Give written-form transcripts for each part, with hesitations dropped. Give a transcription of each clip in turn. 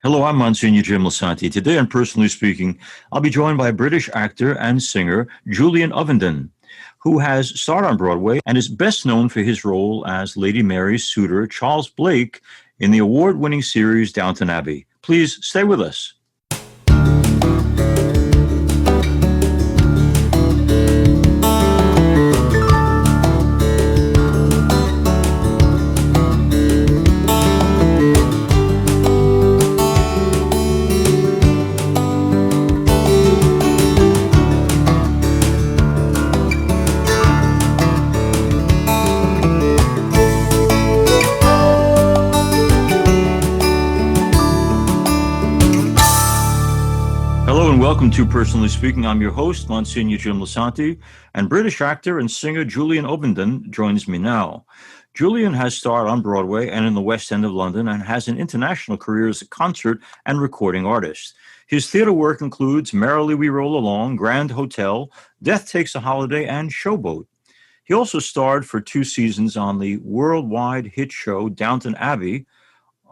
Hello, I'm Msgr Jim Lisante. Today on Personally Speaking, I'll be joined by British actor and singer Julian Ovenden, who has starred on Broadway and is best known for his role as Lady Mary's suitor, Charles Blake, in the award-winning series Downton Abbey. Please stay with us. Hello and welcome to Personally Speaking. I'm your host, Msgr Jim Lisante, and British actor and singer Julian Ovenden joins me now. Julian has starred on Broadway and in the West End of London and has an international career as a concert and recording artist. His theater work includes Merrily We Roll Along, Grand Hotel, Death Takes a Holiday, and Showboat. He also starred for 2 seasons on the worldwide hit show Downton Abbey.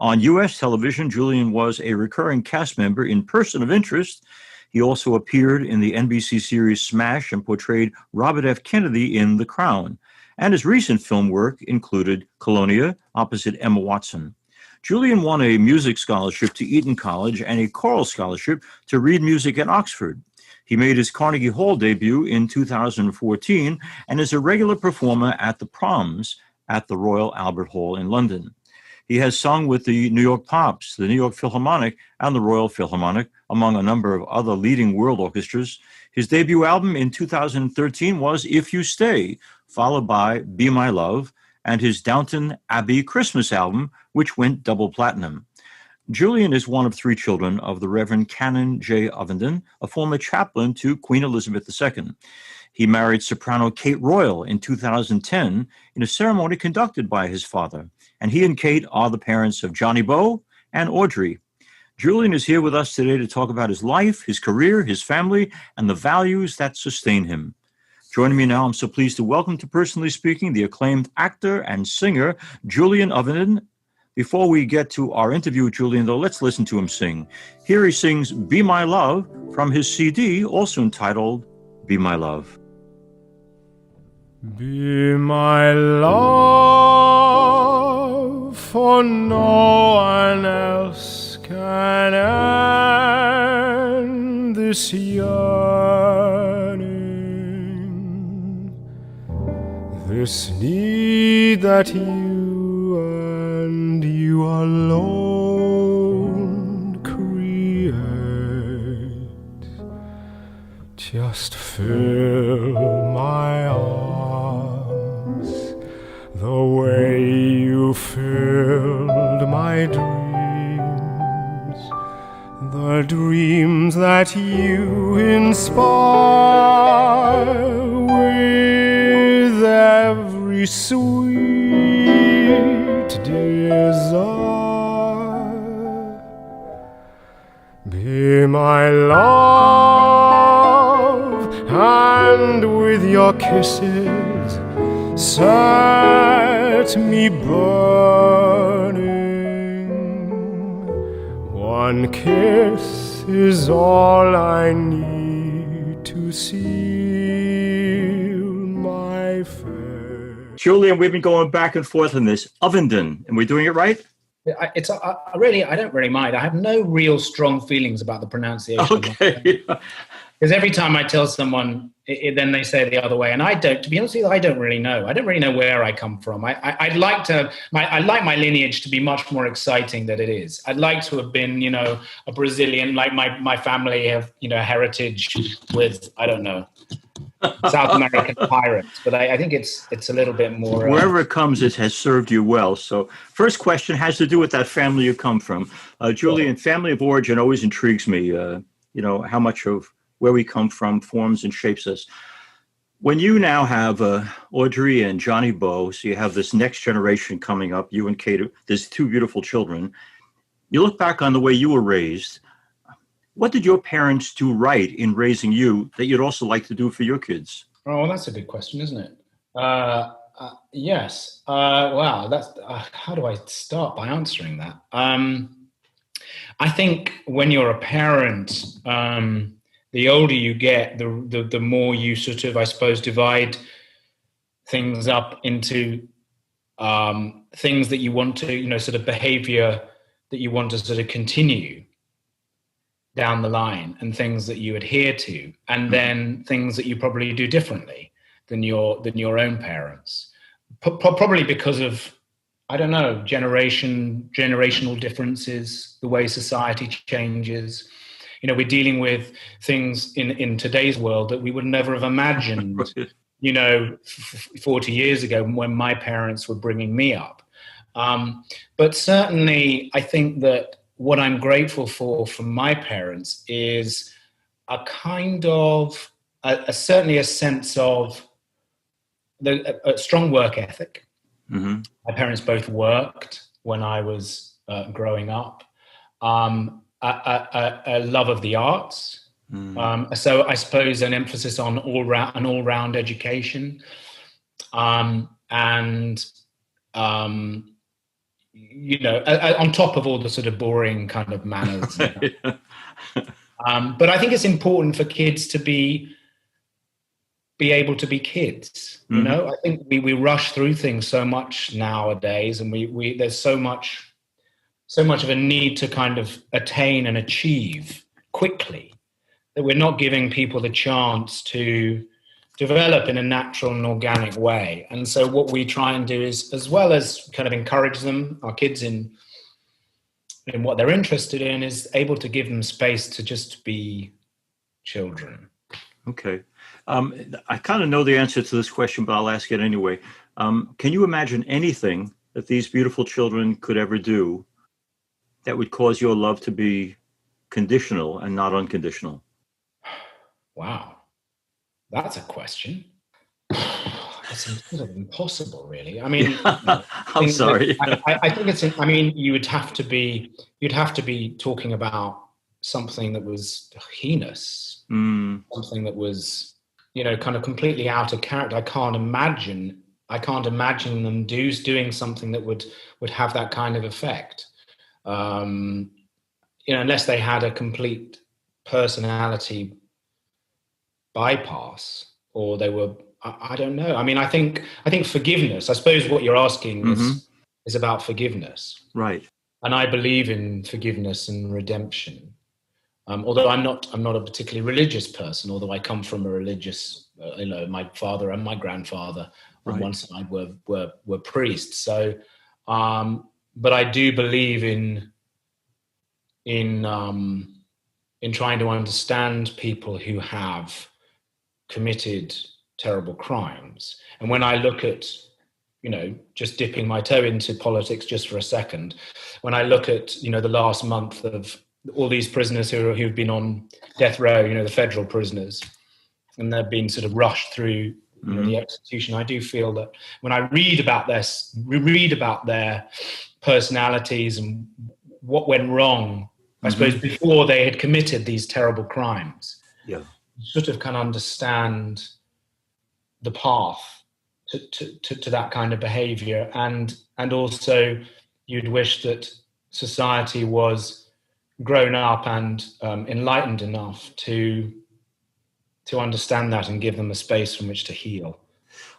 On U.S. television, Julian was a recurring cast member in Person of Interest. He also appeared in the NBC series Smash and portrayed Robert F. Kennedy in The Crown. And his recent film work included Colonia, opposite Emma Watson. Julian won a music scholarship to Eton College and a choral scholarship to Reed Music at Oxford. He made his Carnegie Hall debut in 2014 and is a regular performer at the Proms at the Royal Albert Hall in London. He has sung with the New York Pops, the New York Philharmonic, and the Royal Philharmonic, among a number of other leading world orchestras. His debut album in 2013 was If You Stay, followed by Be My Love, and his Downton Abbey Christmas album, which went double platinum. Julian is one of 3 children of the Reverend Canon J. Ovenden, a former chaplain to Queen Elizabeth II. He married soprano Kate Royal in 2010 in a ceremony conducted by his father, and he and Kate are the parents of Johnny Beau and Audrey. Julian is here with us today to talk about his life, his career, his family, and the values that sustain him. Joining me now, I'm so pleased to welcome to Personally Speaking the acclaimed actor and singer Julian Ovenden. Before we get to our interview with Julian, though, let's listen to him sing. Here he sings Be My Love from his CD, also entitled Be My Love. Be my love, for no one else can end this yearning, this need that you and you alone create. Just fill my arms the way you filled my dreams, the dreams that you inspire with every sweet desire. Be my love, and with your kisses set me burning. One kiss is all I need to seal my fate. Julian, we've been going back and forth on this. Ovenden, and we're doing it right? I don't really mind. I have no real strong feelings about the pronunciation. Okay. Because every time I tell someone, then they say it the other way, and I don't. To be honest with you, I don't really know. I don't really know where I come from. I'd like my lineage to be much more exciting than it is. I'd like to have been, a Brazilian, like my family have, heritage with, I don't know, South American pirates. But I think it's a little bit more. Wherever it comes, it has served you well. So, first question has to do with that family you come from, Julian. Family of origin always intrigues me. How much of where we come from forms and shapes us. When you now have Audrey and Johnny Beau, so you have this next generation coming up, you and Kate, there's 2 beautiful children. You look back on the way you were raised. What did your parents do right in raising you that you'd also like to do for your kids? Oh, that's a good question, isn't it? Yes. Wow. That's how do I start by answering that? I think when you're a parent, the older you get, the more you sort of, I suppose, divide things up into things that you want to, sort of behavior that you want to sort of continue down the line, and things that you adhere to, and then things that you probably do differently than your own parents. Probably because of, I don't know, generational differences, the way society changes. We're dealing with things in today's world that we would never have imagined, 40 years ago when my parents were bringing me up. But certainly, I think that what I'm grateful for from my parents is a kind of, certainly a sense of a strong work ethic. Mm-hmm. My parents both worked when I was growing up. A love of the arts. So I suppose an emphasis on an all-round education, and on top of all the sort of boring kind of manners. But I think it's important for kids to be able to be kids. I think we rush through things so much nowadays, and we there's so much of a need to kind of attain and achieve quickly that we're not giving people the chance to develop in a natural and organic way. And so what we try and do is, as well as kind of encourage them, our kids, in what they're interested in, is able to give them space to just be children. Okay. I kind of know the answer to this question, but I'll ask it anyway. Can you imagine anything that these beautiful children could ever do that would cause your love to be conditional and not unconditional? Wow. That's a question. It's sort of impossible, really. I mean, I'm sorry. I think it's. I mean, you'd have to be talking about something that was heinous, something that was, kind of completely out of character. I can't imagine them doing something that would have that kind of effect. Unless they had a complete personality bypass, or they were, I don't know. I mean, I think forgiveness, I suppose what you're asking is about forgiveness. Right. And I believe in forgiveness and redemption. Although I'm not a particularly religious person, although I come from a religious, my father and my grandfather on one side were priests. So, but I do believe in trying to understand people who have committed terrible crimes. And when I look at, just dipping my toe into politics just for a second, when I look at, the last month of all these prisoners who've been on death row, the federal prisoners, and they've been sort of rushed through the execution, I do feel that when I read about their personalities and what went wrong, I suppose, before they had committed these terrible crimes, you sort of can understand the path to that kind of behavior, and also you'd wish that society was grown up and enlightened enough to understand that and give them a space from which to heal.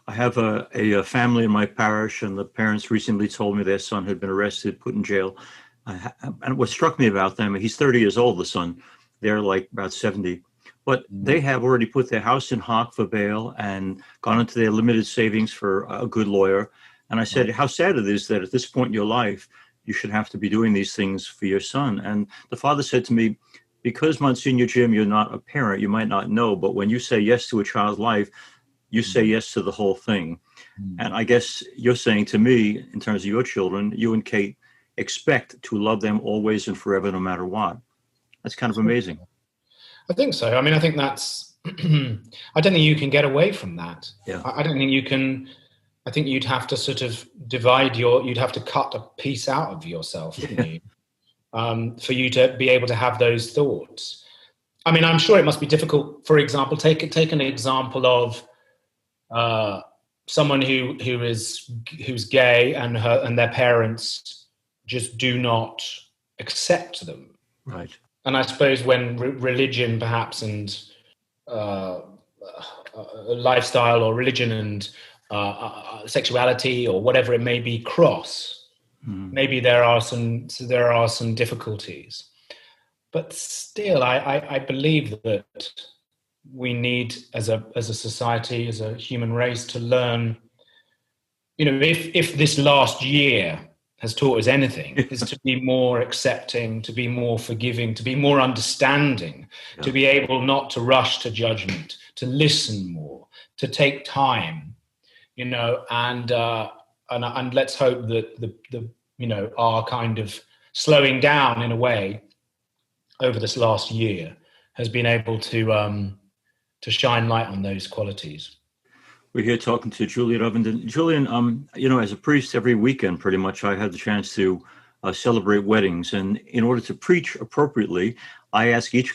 I have a family in my parish, and the parents recently told me their son had been arrested, put in jail. And what struck me about them, he's 30 years old, the son. They're like about 70. But they have already put their house in hock for bail and gone into their limited savings for a good lawyer. And I said, how sad it is that at this point in your life, you should have to be doing these things for your son. And the father said to me, because, Monsignor Jim, you're not a parent, you might not know, but when you say yes to a child's life, you say yes to the whole thing. And I guess you're saying to me, in terms of your children, you and Kate expect to love them always and forever, no matter what. That's kind of amazing. I think so. I mean, I think that's, I don't think you can get away from that. Yeah. I don't think you can, I think you'd have to sort of you'd have to cut a piece out of yourself, wouldn't you? For you to be able to have those thoughts. I mean, I'm sure it must be difficult. For example, take an example of someone who's gay and their parents just do not accept them. Right. And I suppose when religion perhaps and lifestyle, or religion and sexuality, or whatever it may be, cross, maybe there are some difficulties. But still, I believe that we need, as a society, as a human race, to learn. If this last year has taught us anything, is to be more accepting, to be more forgiving, to be more understanding, to be able not to rush to judgment, to listen more, to take time, and let's hope that the our kind of slowing down in a way over this last year has been able to shine light on those qualities. We're here talking to Julian Ovenden. Julian, as a priest, every weekend pretty much I had the chance to celebrate weddings. And in order to preach appropriately, I ask each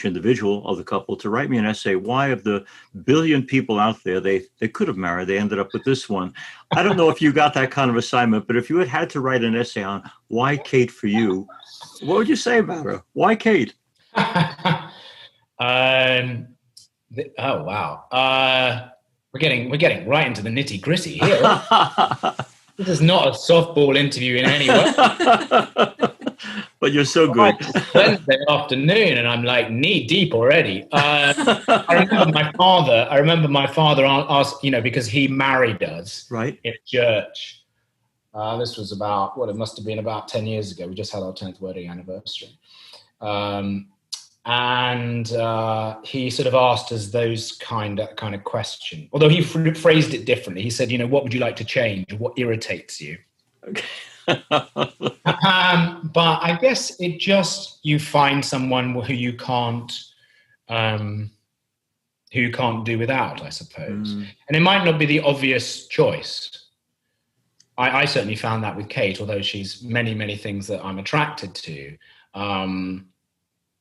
individual of the couple to write me an essay. Why, of the billion people out there they could have married, they ended up with this one. I don't know if you got that kind of assignment, but if you had to write an essay on why Kate for you, what would you say about her? Why Kate? Oh wow! We're getting right into the nitty gritty here. This is not a softball interview in any way. But you're so good. It's Wednesday afternoon, and I'm like knee deep already. I remember my father asked, because he married us right in church. This was it must have been about 10 years ago. We just had our 10th wedding anniversary. And he sort of asked us those kind of question. Although he phrased it differently. He said, what would you like to change? What irritates you? Okay. But I guess you find someone who you can't do without, I suppose. And it might not be the obvious choice. I certainly found that with Kate, although she's many, many things that I'm attracted to.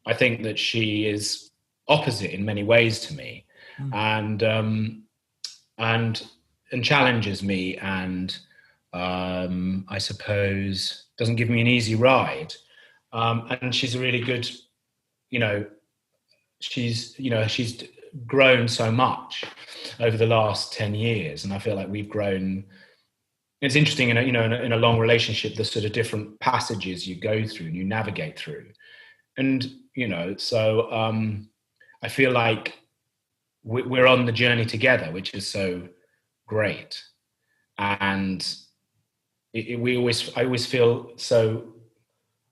I think that she is opposite in many ways to me, and challenges me, and I suppose doesn't give me an easy ride. And she's a really good, she's grown so much over the last 10 years, and I feel like we've grown. It's interesting in a long relationship, the sort of different passages you go through and you navigate through. And, so I feel like we're on the journey together, which is so great. And I always feel so,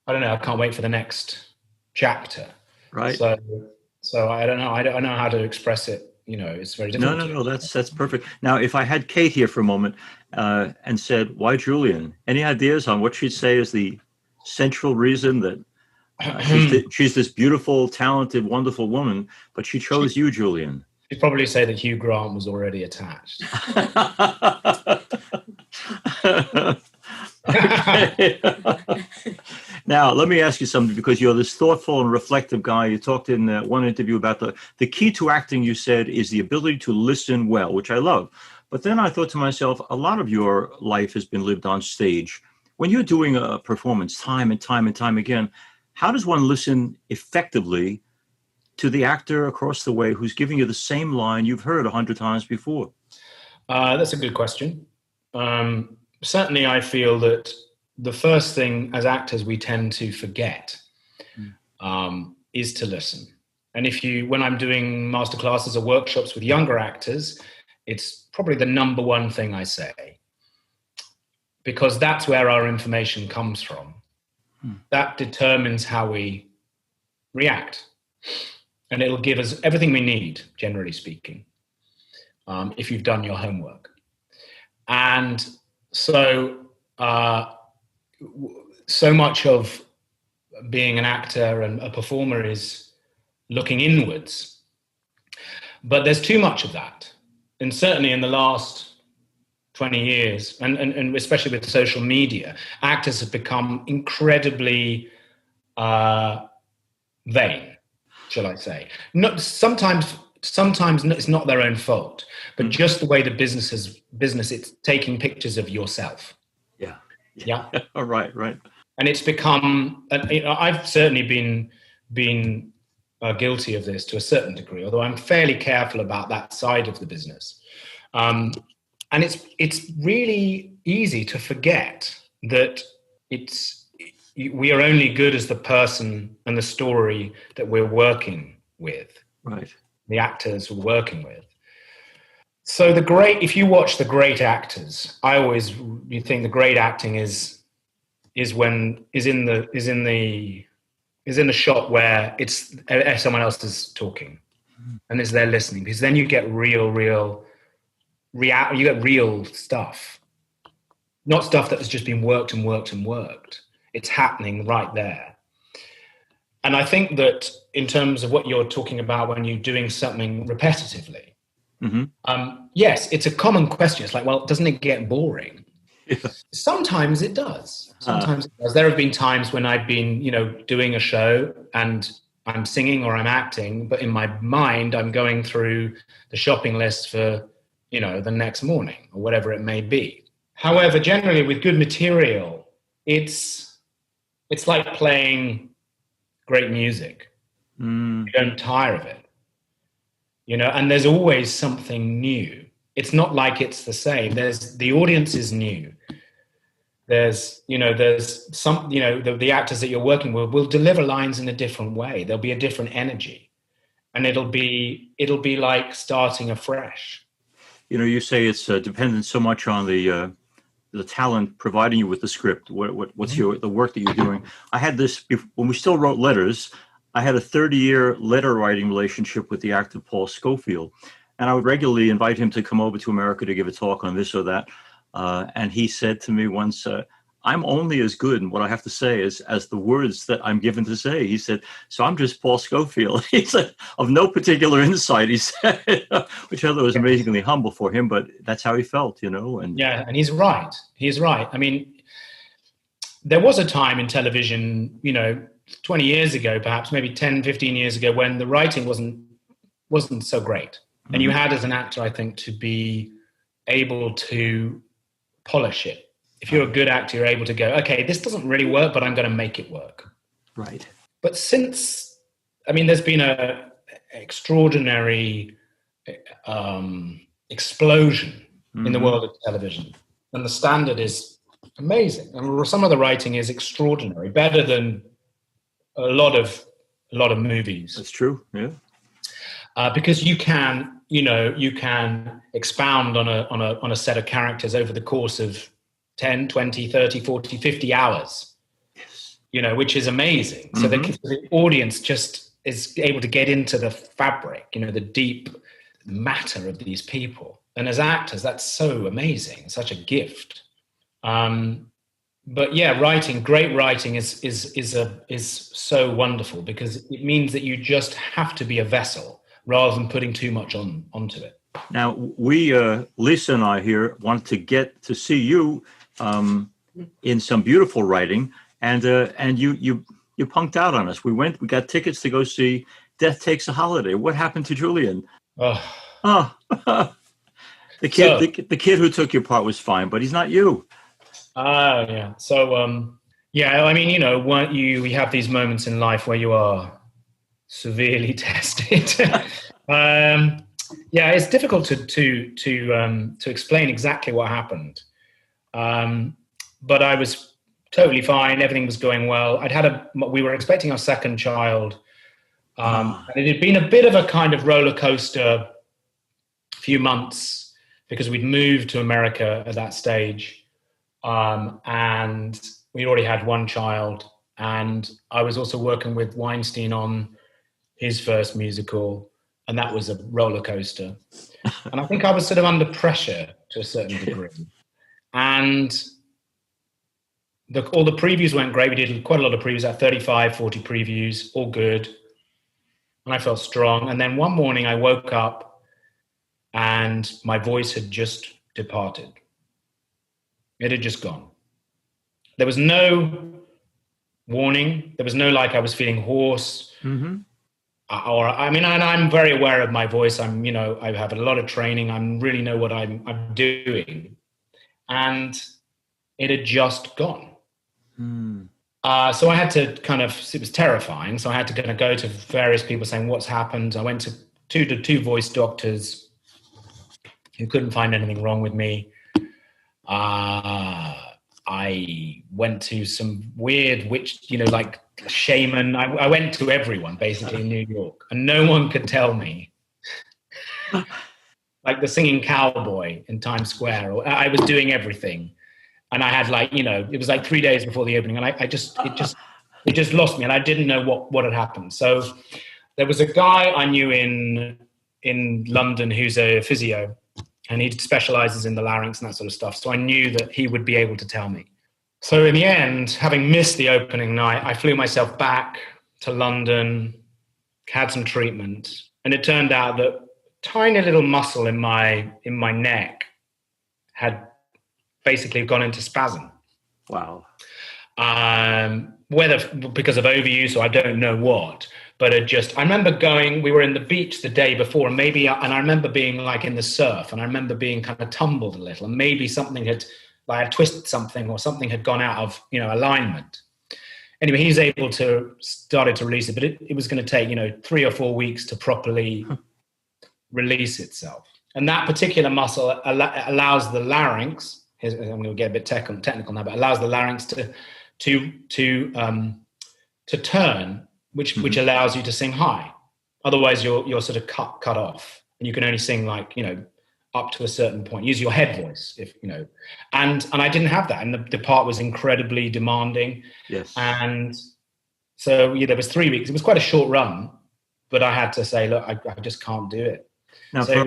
I don't know, I can't wait for the next chapter. Right. So I don't know. I don't know how to express it. It's very difficult. No, that's perfect. Now, if I had Kate here for a moment and said, why Julian? Any ideas on what she'd say is the central reason that she's this beautiful, talented, wonderful woman, but she chose you, Julian? She'd probably say that Hugh Grant was already attached. Okay. Now, let me ask you something, because you're this thoughtful and reflective guy. You talked in one interview about the key to acting, you said, is the ability to listen well, which I love. But then I thought to myself, a lot of your life has been lived on stage. When you're doing a performance time and time and time again, how does one listen effectively to the actor across the way who's giving you the same line you've heard 100 times before? That's a good question. Certainly, I feel that the first thing as actors we tend to forget is to listen. And when I'm doing masterclasses or workshops with younger actors, it's probably the number one thing I say, because that's where our information comes from. That determines how we react. And it'll give us everything we need, generally speaking, if you've done your homework. And so much of being an actor and a performer is looking inwards. But there's too much of that. And certainly in the last 20 years, and especially with social media, actors have become incredibly vain, shall I say. Sometimes it's not their own fault, but just the way the business, it's taking pictures of yourself. Yeah. Yeah. Right. And it's become, I've certainly been guilty of this to a certain degree, although I'm fairly careful about that side of the business. And it's really easy to forget that we are only good as the person and the story that we're working with, right? The actors we're working with. So if you watch the great actors, you think the great acting is in the shot where it's someone else is talking, and they're listening, because then you get real stuff, not stuff that has just been worked and worked and worked. It's happening right there. And I think that in terms of what you're talking about when you're doing something repetitively, yes, it's a common question. It's like, well, doesn't it get boring? Yeah. Sometimes it does. Sometimes it does. There have been times when I've been, doing a show and I'm singing or I'm acting, but in my mind, I'm going through the shopping list for, the next morning or whatever it may be. However, generally with good material, it's like playing great music. You don't tire of it, and there's always something new. It's not like it's the same. The audience is new. There's some, the actors that you're working with will deliver lines in a different way. There'll be a different energy, and it'll be like starting afresh. You say it's dependent so much on the talent providing you with the script. What's the work that you're doing? I had this when we still wrote letters. I had a 30-year letter writing relationship with the actor Paul Scofield, and I would regularly invite him to come over to America to give a talk on this or that. And he said to me once, I'm only as good in what I have to say as the words that I'm given to say. He said, so I'm just Paul Scofield. He said, of no particular insight, he said, which I thought was amazingly humble for him, but that's how he felt, And yeah, and he's right. He's right. I mean, there was a time in television, 20 years ago, perhaps maybe 10, 15 years ago, when the writing wasn't so great. And you had, as an actor, I think, to be able to polish it. If you're a good actor, you're able to go, okay, this doesn't really work, but I'm going to make it work. Right. But there's been an extraordinary explosion in the world of television. And the standard is amazing. And some of the writing is extraordinary, better than a lot of movies. That's true, yeah. Because you can expound on a set of characters over the course of 10, 20, 30, 40, 50 hours, yes. Which is amazing. So the audience just is able to get into the fabric, the deep matter of these people. And as actors, that's so amazing, such a gift. But yeah, great writing is so wonderful, because it means that you just have to be a vessel rather than putting too much onto it. Now, we, Lisa and I here, want to get to see you in some beautiful writing, and you punked out on us. We got tickets to go see Death Takes a Holiday. What happened to Julian? The kid who took your part was fine, but he's not you. Yeah. So, I mean, we have these moments in life where you are severely tested. It's difficult to explain exactly what happened. But I was totally fine. Everything was going well. We were expecting our second child. And it had been a bit of a kind of roller coaster few months, because we'd moved to America at that stage. And we already had one child. And I was also working with Weinstein on his first musical, and that was a roller coaster. And I think I was sort of under pressure to a certain degree. And all the previews went great. We did quite a lot of previews, at 35, 40 previews, all good. And I felt strong. And then one morning I woke up and my voice had just departed. It had just gone. There was no warning. There was no, like, I was feeling hoarse. And I'm very aware of my voice. I have a lot of training. I really know what I'm doing. And it had just gone. So I had to it was terrifying. So I had to kind of go to various people saying, what's happened? I went to two voice doctors who couldn't find anything wrong with me. I went to some weird like shaman. I went to everyone basically in New York, and no one could tell me. Like the singing cowboy in Times Square, or I was doing everything. And I had it was like 3 days before the opening, and it just lost me, and I didn't know what had happened. So there was a guy I knew in London who's a physio, and he specializes in the larynx and that sort of stuff. So I knew that he would be able to tell me. So in the end, having missed the opening night, I flew myself back to London, had some treatment, and it turned out that tiny little muscle in my neck had basically gone into spasm. Wow. Whether because of overuse or I don't know what, but I remember we were in the beach the day before, and I remember being like in the surf, and I remember being kind of tumbled a little, and maybe I had twisted something, or something had gone out of, alignment. Anyway, he was able to started to release it, but it was going to take, 3 or 4 weeks to properly release itself. And that particular muscle allows the larynx, I'm going to get a bit technical now, but allows the larynx to turn, which allows you to sing high. Otherwise, you're sort of cut off, and you can only sing up to a certain point. Use your head voice, And I didn't have that, and the part was incredibly demanding. Yes. And so there was 3 weeks. It was quite a short run, but I had to say, look, I just can't do it. Now, so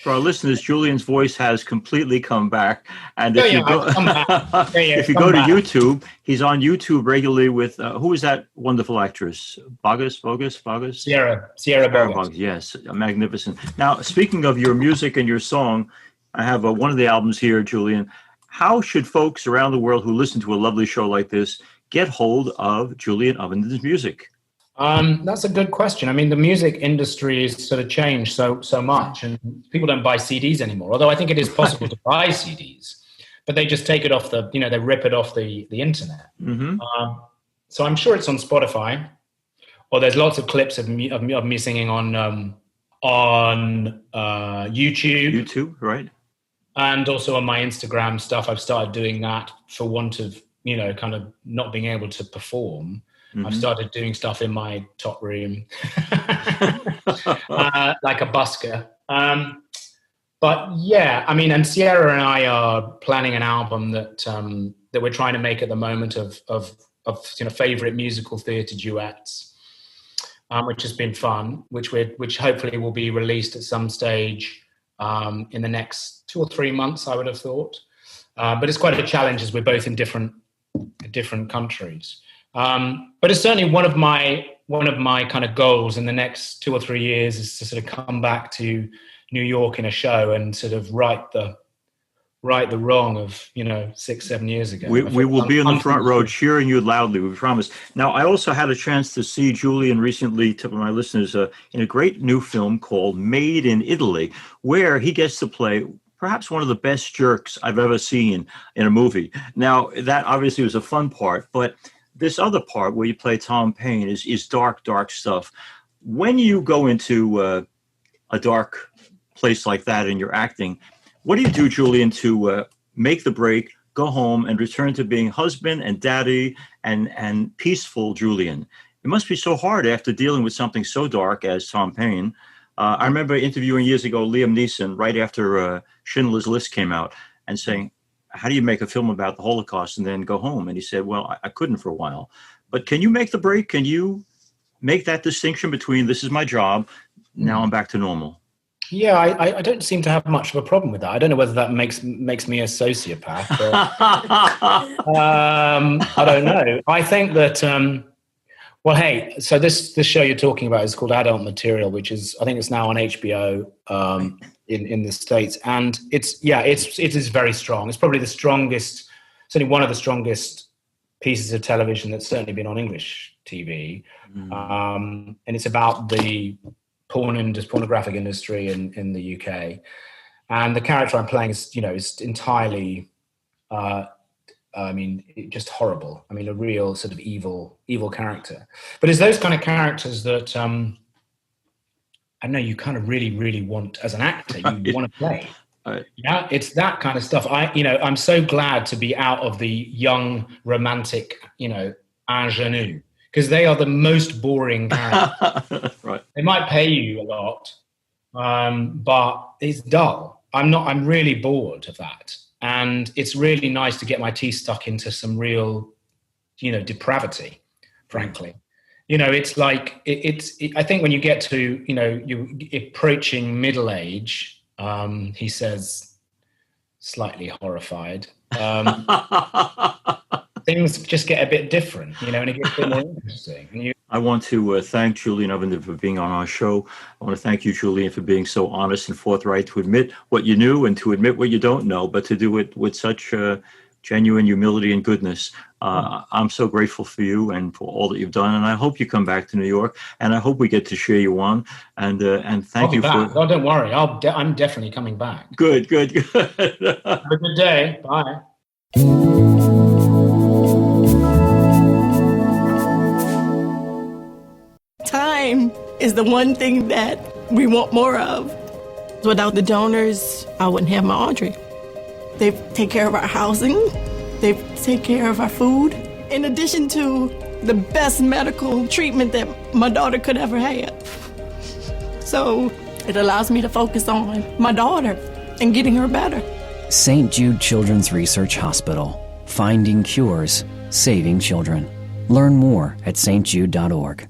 for our listeners, Julian's voice has completely come back. And if you go to YouTube, he's on YouTube regularly with, who is that wonderful actress? Bogus? Sierra Bogus. Yes, magnificent. Now, speaking of your music and your song, I have one of the albums here, Julian. How should folks around the world who listen to a lovely show like this get hold of Julian Ovenden's music? That's a good question. I mean, the music industry has sort of changed so much, and people don't buy CDs anymore. Although I think it is possible to buy CDs, but they just take it off they rip it off the internet. Mm-hmm. So I'm sure it's on Spotify, or there's lots of clips of me singing on YouTube. YouTube, right? And also on my Instagram stuff. I've started doing that for want of kind of not being able to perform. Mm-hmm. I've started doing stuff in my top room, like a busker. But yeah, I mean, and Sierra and I are planning an album that we're trying to make at the moment of favorite musical theatre duets, which has been fun. Which hopefully will be released at some stage in the next 2 or 3 months, I would have thought. But it's quite a challenge as we're both in different countries. But it's certainly one of my kind of goals in the next 2 or 3 years is to sort of come back to New York in a show and sort of right the wrong of 6-7 years ago. We will be in the front row cheering you loudly, we promise. Now, I also had a chance to see Julian recently, to my listeners, in a great new film called Made in Italy, where he gets to play perhaps one of the best jerks I've ever seen in a movie. Now, that obviously was a fun part, but this other part where you play Tom Paine is dark, dark stuff. When you go into a dark place like that in your acting, what do you do, Julian, to make the break, go home, and return to being husband and daddy and peaceful Julian? It must be so hard after dealing with something so dark as Tom Paine. I remember interviewing years ago Liam Neeson right after Schindler's List came out and saying, how do you make a film about the Holocaust and then go home? And he said, well, I couldn't for a while. But can you make the break? Can you make that distinction between this is my job, now I'm back to normal? Yeah, I don't seem to have much of a problem with that. I don't know whether that makes me a sociopath. Or, I don't know. I think that, well, hey, so this show you're talking about is called Adult Material, which is, I think it's now on HBO in the States. And it is very strong. It's probably the strongest, certainly one of the strongest pieces of television that's certainly been on English TV. And it's about the pornographic industry in the UK. And the character I'm playing is entirely I mean, just horrible. I mean, a real sort of evil character. But it's those kind of characters that I know you kind of really want as an actor, you want to play. Yeah, it's that kind of stuff. I'm so glad to be out of the young romantic, ingenue, because they are the most boring characters. Right. They might pay you a lot, but it's dull. I'm really bored of that. And it's really nice to get my teeth stuck into some real, depravity, frankly. It's like, I think when you get to, you approaching middle age, he says, slightly horrified, things just get a bit different, and it gets a bit more interesting. I want to thank Julian Ovenden for being on our show. I want to thank you, Julian, for being so honest and forthright to admit what you knew and to admit what you don't know, but to do it with such genuine humility and goodness. I'm so grateful for you and for all that you've done, and I hope you come back to New York, and I hope we get to cheer you on. And thank you for. Oh, don't worry, I'm definitely coming back. Good. Have a good day. Bye. Time is the one thing that we want more of. Without the donors, I wouldn't have my Audrey. They take care of our housing. They take care of our food. In addition to the best medical treatment that my daughter could ever have. So it allows me to focus on my daughter and getting her better. St. Jude Children's Research Hospital. Finding cures, saving children. Learn more at stjude.org.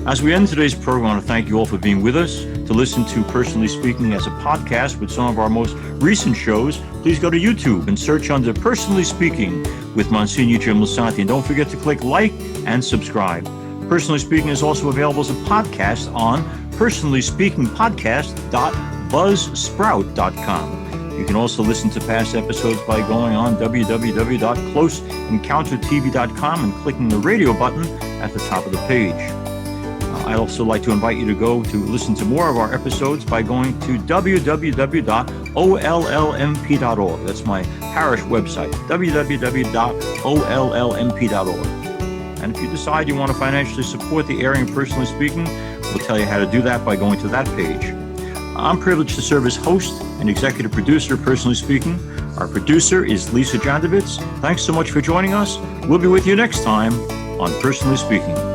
As we end today's program, I want to thank you all for being with us. To listen to Personally Speaking as a podcast with some of our most recent shows, please go to YouTube and search under Personally Speaking with Msgr Jim Lisante. And don't forget to click like and subscribe. Personally Speaking is also available as a podcast on personallyspeakingpodcast.buzzsprout.com. You can also listen to past episodes by going on www.closeencountertv.com and clicking the radio button at the top of the page. I'd also like to invite you to go to listen to more of our episodes by going to www.ollmp.org. That's my parish website, www.ollmp.org. And if you decide you want to financially support the airing of Personally Speaking, we'll tell you how to do that by going to that page. I'm privileged to serve as host and executive producer of Personally Speaking. Our producer is Lisa Jandovitz. Thanks so much for joining us. We'll be with you next time on Personally Speaking.